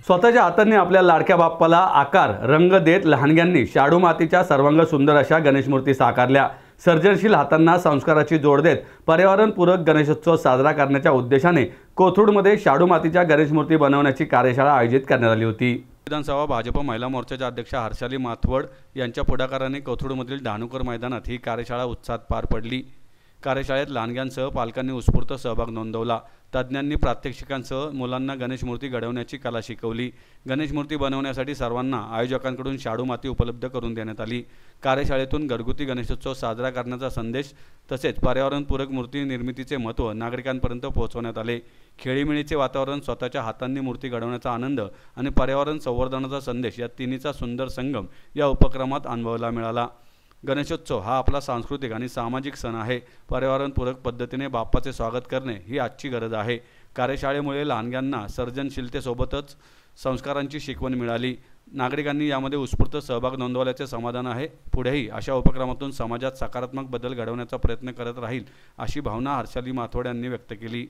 स्वतःच्या हातांनी आपल्या लाडक्या बाप्पाला आकार रंग देत लहानग्यांनी शाडू मातीच्या सर्वांग सुंदर अशा गणेश मूर्ती साकारल्या। सर्जनशील हातांना संस्काराची जोड देत पर्यावरणपूरक गणेशोत्सव साजरा करण्याच्या उद्देशाने कोथरूडमध्ये शाडू मातीच्या गणेश मूर्ती बनवण्याची कार्यशाळा आयोजित करण्यात आली होती। विधानसभा भाजप महिला मोर्चाच्या अध्यक्षा हर्षाली माथवड यांच्या पुढाकाराने कोथरूडमधील धानुकर मैदानात ही कार्यशाळा उत्साहात पार पडली। कार्यशाळेत लहानग्यांसह पालकांनी उत्स्फूर्त सहभाग नोंदवला। तज्ज्ञांनी प्रात्यक्षिकांसह मुलांना गणेश मूर्ती घडवण्याची कला शिकवली। गणेश मूर्ती बनवण्यासाठी सर्वांना आयोजकांकडून शाडू माती उपलब्ध करून देण्यात आली। कार्यशाळेतून घरगुती गणेशोत्सव साजरा करण्याचा संदेश तसेच पर्यावरणपूरक मूर्ती निर्मितीचे महत्त्व नागरिकांपर्यंत पोहोचवण्यात आले। खेळीमेळीचे वातावरण, स्वतःच्या हातांनी मूर्ती घडवण्याचा आनंद आणि पर्यावरण संवर्धनाचा संदेश या तिन्हीचा सुंदर संगम या उपक्रमात अनुभवायला मिळाला। गणेशोत्सव हा आपला सांस्कृतिक आणि सामाजिक सण आहे। पर्यावरणपूरक पद्धतीने बाप्पाचे स्वागत करणे ही आजची गरज आहे। कार्यशाळेमुळे लहानग्यांना सर्जनशीलतेसोबतच संस्कारांची शिकवण मिळाली। नागरिकांनी यामध्ये उत्स्फूर्त सहभाग नोंदवल्याचे समाधान आहे। पुढेही अशा उपक्रमातून समाजात सकारात्मक बदल घडवण्याचा प्रयत्न करत राहील अशी भावना हर्षाली माथवड यांनी व्यक्त केली।